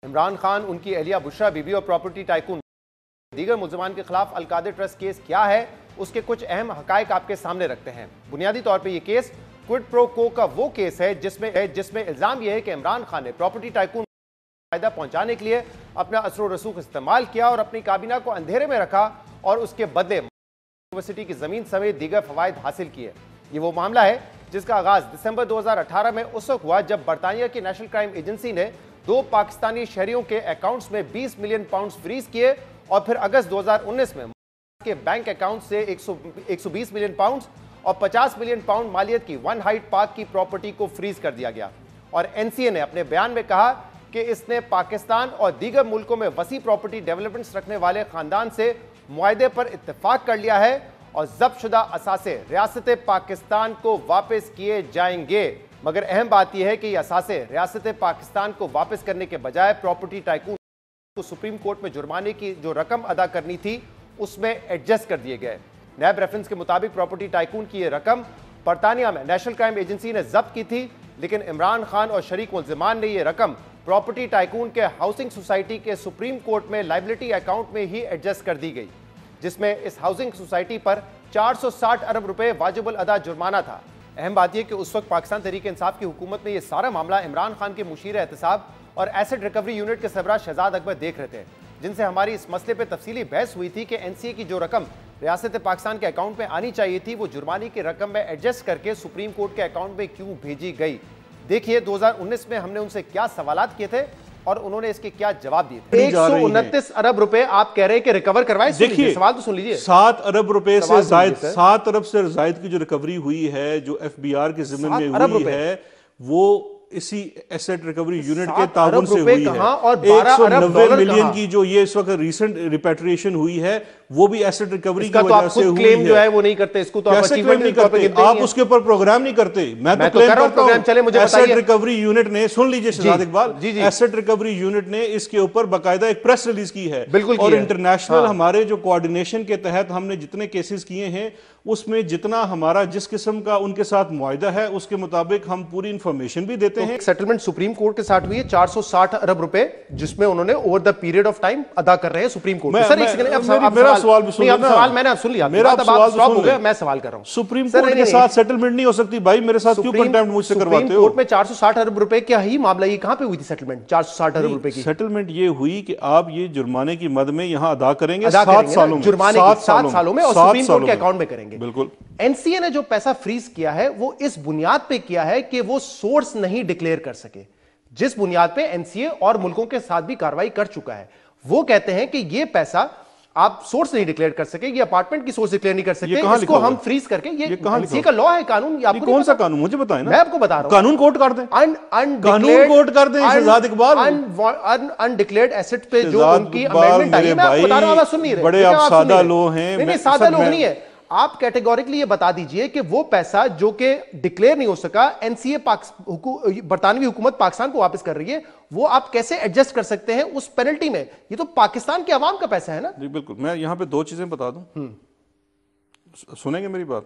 इमरान खान, उनकी एहलिया बुशरा बीबी और property tycoon दीगर मुल्ज़िमान के खिलाफ अलकादिर ट्रस्ट केस क्या है, उसके कुछ अहम हकायक आपके सामने रखते हैं। बुनियादी तौर पर यह केस क्विड प्रो को का वो केस है जिसमें इल्जाम यह है कि इमरान खान ने प्रॉपर्टी टाइकून फायदा पहुंचाने के लिए अपना असर रसूख इस्तेमाल किया और अपनी काबीना को अंधेरे में रखा और उसके बदले यूनिवर्सिटी की जमीन समेत दीगर फवायद हासिल किए। ये वो मामला है जिसका आगाज दिसंबर 2018 में उस वक्त हुआ जब बरतानिया की नेशनल क्राइम एजेंसी ने 2 पाकिस्तानी शहरियों के अकाउंट्स में 20 मिलियन पाउंड फ्रीज किए और फिर अगस्त 2019 में के बैंक अकाउंट से 120 मिलियन पाउंड और 50 मिलियन पाउंड मालियत की वन हाइट पार्क की प्रॉपर्टी को फ्रीज कर दिया गया। और एनसीए ने अपने बयान में कहा कि इसने पाकिस्तान और दीगर मुल्कों में वसी प्रॉपर्टी डेवलपमेंट्स रखने वाले खानदान से मुआहदे पर इत्तेफाक कर लिया है और जब्त शुदा असासे रियासत पाकिस्तान को वापस किए जाएंगे। मगर अहम बात यह है कि यह असासे रियासत पाकिस्तान को वापस करने के बजाय प्रॉपर्टी टाइकून को सुप्रीम कोर्ट में जुर्माने की जो रकम अदा करनी थी उसमें एडजस्ट कर दिए गए। नैब रेफरेंस के मुताबिक प्रॉपर्टी टाइकून की यह रकम बरतानिया में नेशनल क्राइम एजेंसी ने जब्त की थी, लेकिन इमरान खान और शरीक मुल्ज़िमान ने यह रकम प्रॉपर्टी टाइकून के हाउसिंग सोसाइटी के सुप्रीम कोर्ट में लाइबिलिटी अकाउंट में ही एडजस्ट कर दी गई, जिसमें इस हाउसिंग सोसाइटी पर 460 अरब रुपए वाजिबुल अदा जुर्माना था। अहम बात यह कि उस वक्त पाकिस्तान तहरीक इंसाफ की हुकूमत में यह सारा मामला इमरान खान के मुशीर एहतसाब और एसेट रिकवरी यूनिट के सरबराह शहजाद अकबर देख रहे थे, जिनसे हमारी इस मसले पर तफसीली बहस हुई थी कि एनसीए की जो रकम रियासत पाकिस्तान के अकाउंट में आनी चाहिए थी वो जुर्माने की रकम में एडजस्ट करके सुप्रीम कोर्ट के अकाउंट में क्यों भेजी गई। देखिए 2019 में हमने उनसे क्या सवालात किए थे और उन्होंने इसके क्या जवाब दिए थे। 129 अरब रुपए आप कह रहे हैं कि रिकवर करवाए। देखिए सवाल तो सुन लीजिए। 7 अरब रुपए से जायद 7 अरब से जायद की जो रिकवरी हुई है, जो एफबीआर के जिम्मे में हुई है, वो इसी एसेट रिकवरी यूनिट के ताउन से हुई है। और 190 मिलियन की जो ये इस वक्त रिसेंट रिपेट्रिएशन हुई है वो भी एसेट रिकवरी की वजह से हुई क्लेम जो है वो नहीं करते, इसको तो कैसे क्लेम नहीं करते आप? उसके ऊपर प्रोग्राम नहीं करते। मैं तो क्लेम करता हूं। चले मुझे एसेट रिकवरी यूनिट ने, सुन लीजिए Shahzad Iqbal, asset recovery unit ने इसके ऊपर बाकायदा एक प्रेस रिलीज की है। बिल्कुल। और इंटरनेशनल हमारे जो कोऑर्डिनेशन के तहत हमने जितने केसेस किए हैं उसमें जितना हमारा जिस किस्म का उनके साथ मुआहिदा है उसके मुताबिक हम पूरी इंफॉर्मेशन भी देते हैं। सेटलमेंट सुप्रीम कोर्ट के साथ हुई है 460 अरब रुपए, जिसमें उन्होंने over the period of time अदा कर रहे हैं सुप्रीम कोर्ट। सर मेरा सवाल भी सुन, सवाल मैंने सुन लिया, मेरा सवाल सुन हो गया, मैं सवाल कर रहा हूं। सुप्रीम कोर्ट के साथ सेटलमेंट नहीं हो सकती भाई, मेरे साथ क्यों कंटेम्प्ट मुझसे करवाते हो? कोर्ट में 460 अरब रुपए क्या ही मामला, ये कहां पे हुई थी सेटलमेंट 460 अरब रुपए की? सेटलमेंट ये हुई कि आप ये जुर्माने की मद में यहां अदा करेंगे 7 सालों में, जुर्माने 7 सालों में और सुप्रीम कोर्ट के अकाउंट में करेंगे। बिल्कुल। एनसीए ने जो पैसा फ्रीज किया है वो इस बुनियाद पे किया है कि वो सोर्स नहीं डिक्लेयर कर सके, जिस बुनियाद पे एनसीए और मुल्कों के साथ भी कार्रवाई कर चुका है। वो कहते हैं कि ये पैसा आप सोर्स नहीं डिक्लेयर कर सके, ये अपार्टमेंट की सोर्स डिक्लेयर नहीं कर सकते, इसको हम फ्रीज करके, ये एनसीए का लॉ है, कानून। ये कौन सा कानून मुझे बताएं ना, मैं आपको बता रहा हूं। कानून कोर्ट कर दें, कानून कोर्ट कर दें शहजाद इकबाल। अनडिक्लेयर्ड एसेट पे जो उनकी अमेंडमेंट आई है, मैं आपको बता रहा हूं, सुन नहीं रहे, बड़े आप सादा लोग हैं। नहीं सादा लोग नहीं है, आप कैटेगोरिकली ये बता दीजिए कि वो पैसा जो कि डिक्लेयर नहीं हो सका, एनसीए बरतानवी हुकूमत पाकिस्तान को वापस कर रही है, वो आप कैसे एडजस्ट कर सकते हैं उस पेनल्टी में? ये तो पाकिस्तान के अवाम का पैसा है ना। जी बिल्कुल। मैं यहां पे 2 चीजें बता दूं, सुनेंगे मेरी बात?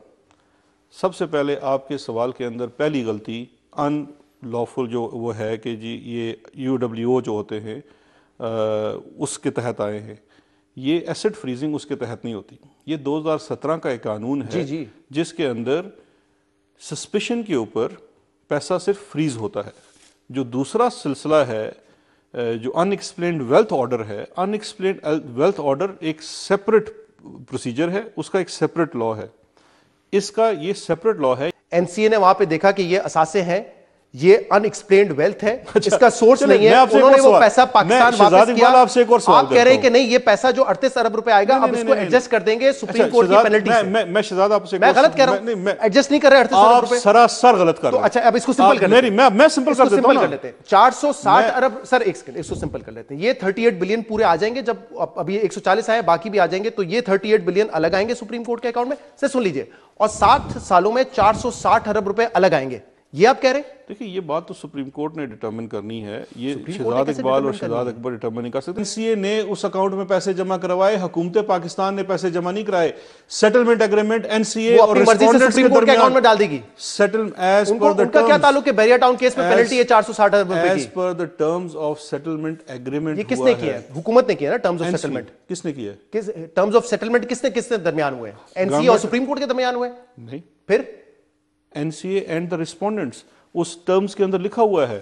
सबसे पहले आपके सवाल के अंदर पहली गलती अनलॉफुल जो वो है कि जी ये यूडब्ल्यूओ जो होते हैं उसके तहत आए हैं, ये एसेट फ्रीजिंग उसके तहत नहीं होती। ये 2017 का एक कानून है जिसके अंदर सस्पिशन के ऊपर पैसा सिर्फ फ्रीज होता है। जो दूसरा सिलसिला है जो अनएक्सप्लेन्ड वेल्थ ऑर्डर है, अनएक्सप्लेन्ड वेल्थ ऑर्डर एक सेपरेट प्रोसीजर है, उसका एक सेपरेट लॉ है, इसका ये सेपरेट लॉ है। एनसीए ने वहां पे देखा कि ये असासे हैं, ये अनएक्सप्लेन्ड वेल्थ है, इसका सोर्स नहीं है, उन्होंने वो पैसा पाकिस्तान वापस किया। आपसे एक और सवाल आप कह रहे हैं कि नहीं ये पैसा जो 38 अरब रुपए आएगा अब इसको एडजस्ट कर देंगे सुप्रीम कोर्ट की पेनल्टी से। मैं शहजाद आपसे मैं गलत कह रहा हूं, एडजस्ट नहीं कर रहे 38 अरब रुपए, सरासर गलत कर रहे हैं। तो अच्छा अब इसको सिंपल कर लेते हैं, मैं सिंपल कर देता हूं, 460 अरब। सर एक सेकंड, इसको सिंपल कर लेते हैं। ये 38 बिलियन पूरे आ जाएंगे, जब अभी 140 आए बाकी भी आ जाएंगे, तो ये 38 बिलियन अलग आएंगे सुप्रीम कोर्ट के अकाउंट में। सर सुन लीजिए, और 7 सालों में 460 अरब रुपए अलग आएंगे, ये आप कह रहे हैं? देखिए ये बात तो सुप्रीम कोर्ट ने डिटरमिन करनी है, ये सुप्रीम कोर्ट शहजाद ने कैसे इकबाल और determine शहजाद करनी है? अकबर डिटरमिन नहीं कर सकते। एनसीए ने उस अकाउंट में पैसे जमा करवाए, हुकूमत पाकिस्तान ने पैसे जमा नहीं कराए। सेटलमेंट एग्रीमेंट एनसीए वो और अपनी मर्जी से respondents सुप्रीम कोर्ट के अकाउंट में डाल देगी। सेटल एज पर द उनका क्या ताल्लुक है? बैरिया टाउन केस में पेनल्टी है 460 अरब रुपए एज की। पर the terms of settlement agreement. ये किसने किया है? हुकूमत ने किया ना टर्म्स ऑफ सेटलमेंट। किसने किया है? किस टर्म्स ऑफ सेटलमेंट किसने किसने दरमियान हुए? एनसीए और सुप्रीम कोर्ट के दरमियान हुए? नहीं, फिर एनसीए एंड द रिस्पोंडेंट्स उस टर्म्स के अंदर लिखा हुआ है।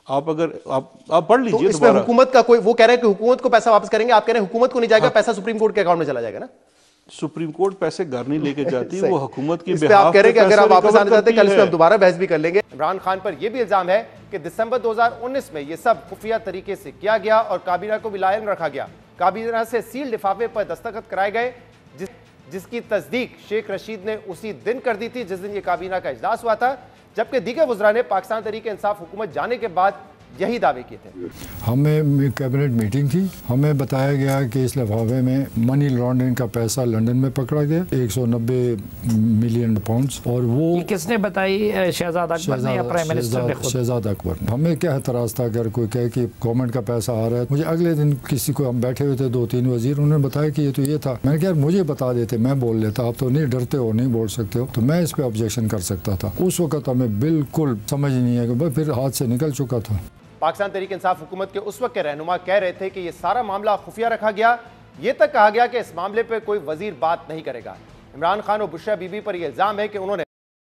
आप अगर आप पढ़ तो लीजिए इसमें दोबारा। हुकूमत का कोई, वो कह रहे हैं कि हुकूमत को पैसा वापस करेंगे, आप कह रहे हैं हुकूमत को नहीं जाएगा पैसा, सुप्रीम कोर्ट के अकाउंट में चला जाएगा ना? सुप्रीम कोर्ट पैसे घर नहीं लेके जाती, वो हुकूमत की इस पे आप कह रहे हैं कि अगर आप वापस आना चाहते हैं, कल इस पे हम है। दोबारा बहस भी कर लेंगे। इमरान खान पर यह भी इल्जाम है कि दिसंबर 2019 में यह सब खुफिया तरीके से किया गया और काबीना को भी लायन रखा गया। काबीना से सील लिफाफे पर दस्तखत कराए गए, जिसकी तस्दीक शेख रशीद ने उसी दिन कर दी थी जिस दिन ये काबीना का इजलास हुआ था, जबकि दीगर वुज़रा ने पाकिस्तान तहरीक इंसाफ हुकूमत जाने के बाद यही दावे किए थे। हमें कैबिनेट मीटिंग थी, हमें बताया गया कि इस लिफाफे में मनी लॉन्ड्रिंग का पैसा लंदन में पकड़ा गया 190 मिलियन पाउंड्स, और वो ये किसने बताई? शहजाद अकबर ने या प्राइम मिनिस्टर ने खुद? शहजाद अकबर ने। हमें क्या एतराज़ था अगर कोई कहे कि गवर्नमेंट का पैसा आ रहा है। मुझे अगले दिन किसी को, हम बैठे हुए थे 2-3 वजीर, उन्होंने बताया कि ये तो ये था। मैंने कहा मुझे बता देते, मैं बोल लेता, आप तो नहीं डरते हो, नहीं बोल सकते हो, तो मैं इस पर ऑब्जेक्शन कर सकता था। उस वक्त हमें बिल्कुल समझ नहीं है कि फिर हाथ से निकल चुका था। पाकिस्तान तहरीक इंसाफ हुकूमत के उस वक्त के रहनुमा कह रहे थे कि यह सारा मामला खुफिया रखा गया। यह तक कहा गया कि इस मामले पर कोई वजीर बात नहीं करेगा। इमरान खान और बुशरा बीबी पर यह इल्जाम है कि उन्होंने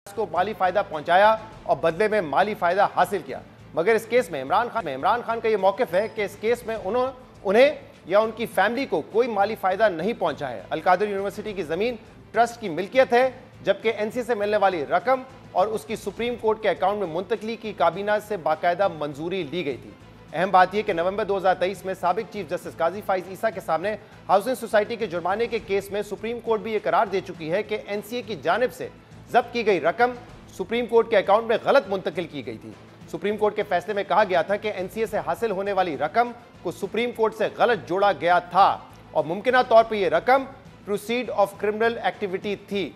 को माली फायदा पहुंचाया और बदले में माली फायदा हासिल किया। मगर इस केस में इमरान खान का यह मौकिफ है कि इस केस में उन्हें या उनकी फैमिली को कोई माली फायदा नहीं पहुंचा है। अलकादिर यूनिवर्सिटी की जमीन ट्रस्ट की मिल्कियत है, जबकि एनसी से मिलने वाली रकम और उसकी सुप्रीम कोर्ट के अकाउंट में मुंतकली की काबीना से बाकायदा मंजूरी ली गई थी। अहम बात यह कि नवंबर 2023 में साबिक चीफ जस्टिस काजी फाइज ईसा के सामने हाउसिंग सोसाइटी के जुर्माने के केस में सुप्रीम कोर्ट भी यह करार दे चुकी है कि एनसीए की जानिब से जब्त की गई रकम सुप्रीम कोर्ट के अकाउंट में गलत मुंतकिल की गई थी। सुप्रीम कोर्ट के फैसले में कहा गया था कि एनसीए से हासिल होने वाली रकम को सुप्रीम कोर्ट से गलत जोड़ा गया था और मुमकिना तौर पर यह रकम प्रोसीड ऑफ क्रिमिनल एक्टिविटी थी।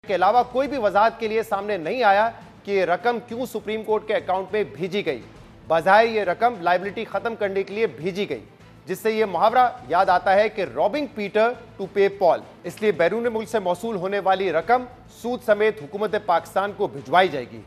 के अलावा कोई भी वजाहत के लिए सामने नहीं आया कि यह रकम क्यों सुप्रीम कोर्ट के अकाउंट में भेजी गई। बज़ाहिर यह रकम लायबिलिटी खत्म करने के लिए भेजी गई, जिससे यह मुहावरा याद आता है कि रॉबिंग पीटर टू पे पॉल। इसलिए बैरून मुल्क से मौसूल होने वाली रकम सूद समेत हुकूमत पाकिस्तान को भिजवाई जाएगी।